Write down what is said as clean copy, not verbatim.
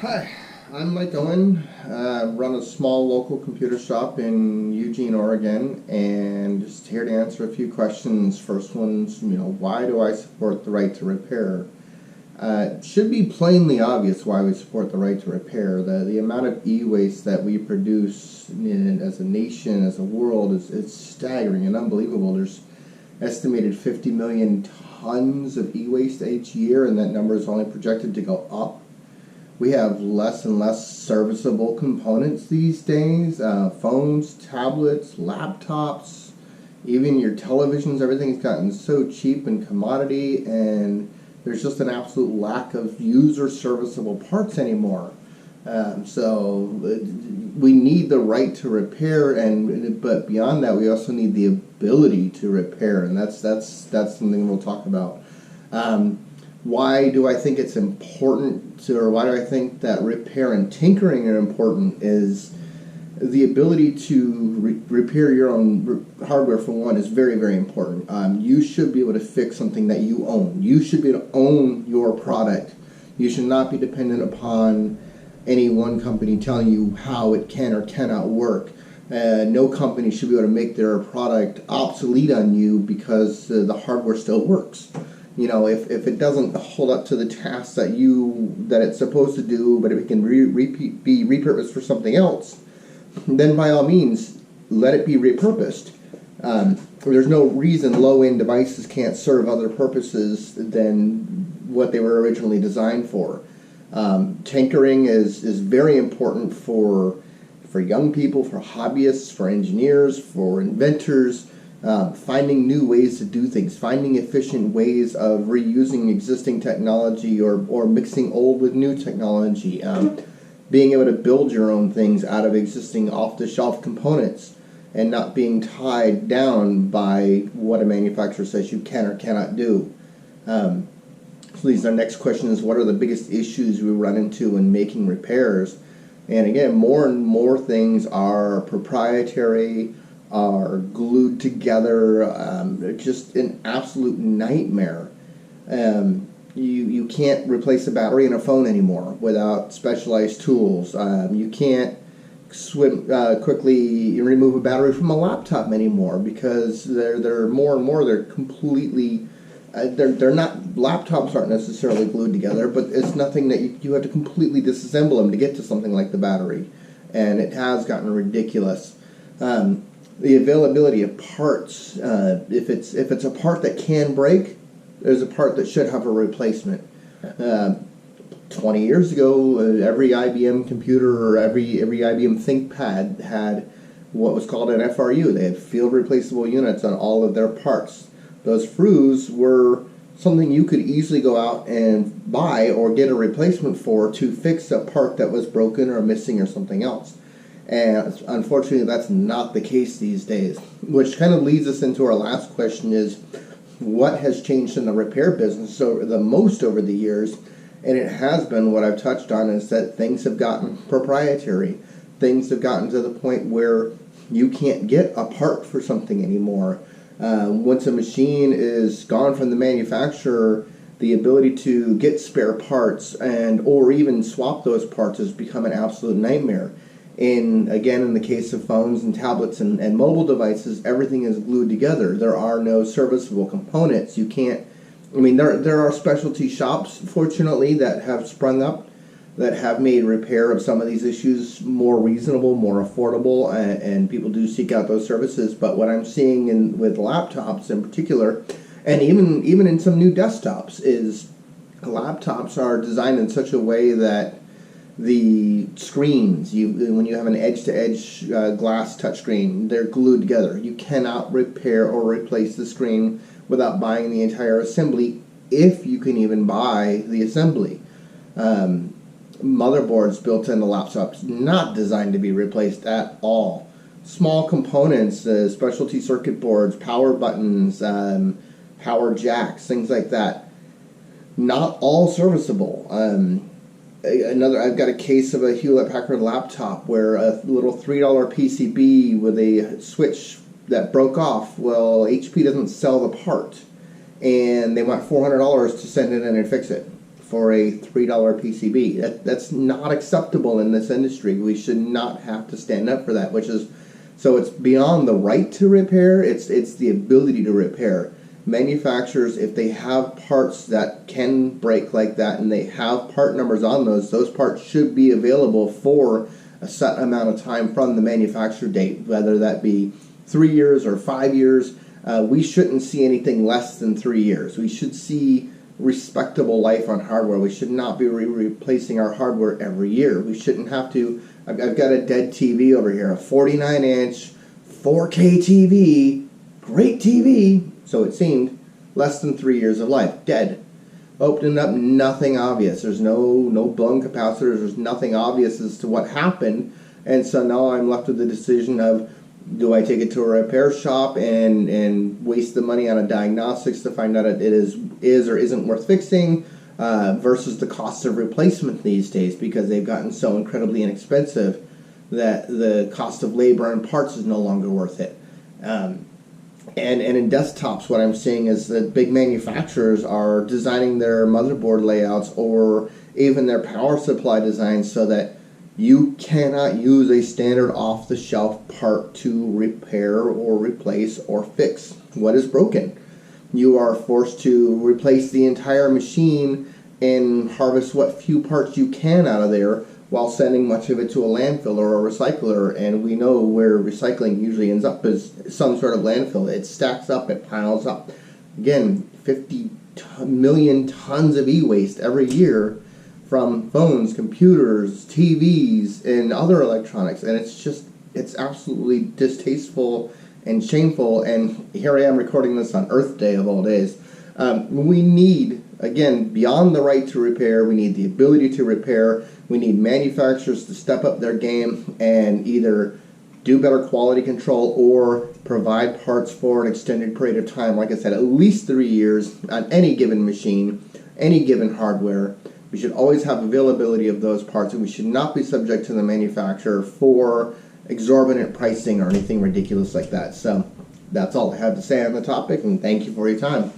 Hi, I'm Mike Owen. Run a small local computer shop in Eugene, Oregon, and just here to answer a few questions. First one's, why do I support the right to repair? It should be plainly obvious why we support the right to repair. The amount of e-waste that we produce as a nation, as a world, is staggering and unbelievable. There's estimated 50 million tons of e-waste each year, and that number is only projected to go up. We have less and less serviceable components these days. Phones, tablets, laptops, even your televisions, everything's gotten so cheap and commodity, and there's just an absolute lack of user serviceable parts anymore. So we need the right to repair, but beyond that, we also need the ability to repair, and that's something we'll talk about. Why do I think it's important, or why do I think that repair and tinkering are important, is the ability to repair your own hardware, for one, is very, very important. You should be able to fix something that you own. You should be able to own your product. You should not be dependent upon any one company telling you how it can or cannot work. No company should be able to make their product obsolete on you because the hardware still works. If it doesn't hold up to the tasks that it's supposed to do, but if it can be repurposed for something else, then by all means, let it be repurposed. There's no reason low-end devices can't serve other purposes than what they were originally designed for. Tinkering is very important for young people, for hobbyists, for engineers, for inventors. Finding new ways to do things, finding efficient ways of reusing existing technology or mixing old with new technology, being able to build your own things out of existing off-the-shelf components and not being tied down by what a manufacturer says you can or cannot do. Please, our next question is, what are the biggest issues we run into in making repairs? And again, more and more things are proprietary, are glued together, just an absolute nightmare. You can't replace a battery in a phone anymore without specialized tools. You can't quickly remove a battery from a laptop anymore because they're more and more, they're completely, they're not, laptops aren't necessarily glued together, but it's nothing that you have to completely disassemble them to get to something like the battery. And it has gotten ridiculous. The availability of parts, if it's a part that can break, there's a part that should have a replacement. 20 years ago, every IBM computer or every IBM ThinkPad had what was called an FRU. They had field replaceable units on all of their parts. Those FRUs were something you could easily go out and buy or get a replacement for to fix a part that was broken or missing or something else. And unfortunately, that's not the case these days, which kind of leads us into our last question is, what has changed in the repair business the most over the years? And it has been what I've touched on, is that things have gotten proprietary. Things have gotten to the point where you can't get a part for something anymore. Once a machine is gone from the manufacturer, the ability to get spare parts or even swap those parts has become an absolute nightmare. In the case of phones and tablets and mobile devices, everything is glued together. There are no serviceable components. You can't, there are specialty shops, fortunately, that have sprung up that have made repair of some of these issues more reasonable, more affordable, and people do seek out those services. But what I'm seeing with laptops in particular, and even in some new desktops, is laptops are designed in such a way that the screens, when you have an edge-to-edge glass touchscreen, they're glued together. You cannot repair or replace the screen without buying the entire assembly, if you can even buy the assembly. Motherboards built into laptops, not designed to be replaced at all. Small components, specialty circuit boards, power buttons, power jacks, things like that, not all serviceable. I've got a case of a Hewlett-Packard laptop where a little $3 PCB with a switch that broke off. Well, HP doesn't sell the part, and they want $400 to send it in and fix it. for a $3 PCB. That's not acceptable in this industry. We should not have to stand up for that, so it's beyond the right to repair, it's the ability to repair. Manufacturers, if they have parts that can break like that and they have part numbers on those parts should be available for a set amount of time from the manufacture date, whether that be 3 years or 5 years. We shouldn't see anything less than 3 years. We should see respectable life on hardware. We should not be replacing our hardware every year. We shouldn't have to. I've got a dead TV over here, a 49-inch 4K TV, great TV, so it seemed, less than 3 years of life, dead. Opening up, nothing obvious. There's no blown capacitors. There's nothing obvious as to what happened, and so now I'm left with the decision of, do I take it to a repair shop and waste the money on a diagnostics to find out it is or isn't worth fixing, versus the cost of replacement these days, because they've gotten so incredibly inexpensive that the cost of labor and parts is no longer worth it. And in desktops, what I'm seeing is that big manufacturers are designing their motherboard layouts or even their power supply designs so that you cannot use a standard off-the-shelf part to repair or replace or fix what is broken. You are forced to replace the entire machine and harvest what few parts you can out of there while sending much of it to a landfill or a recycler, and we know where recycling usually ends up is some sort of landfill. It stacks up, it piles up. Again, 50 million tons of e-waste every year from phones, computers, TVs, and other electronics, and it's absolutely distasteful and shameful, and here I am recording this on Earth Day of all days. We need, again, beyond the right to repair, we need the ability to repair. We need manufacturers to step up their game and either do better quality control or provide parts for an extended period of time. Like I said, at least 3 years on any given machine, any given hardware. We should always have availability of those parts, and we should not be subject to the manufacturer for exorbitant pricing or anything ridiculous like that. So that's all I have to say on the topic, and thank you for your time.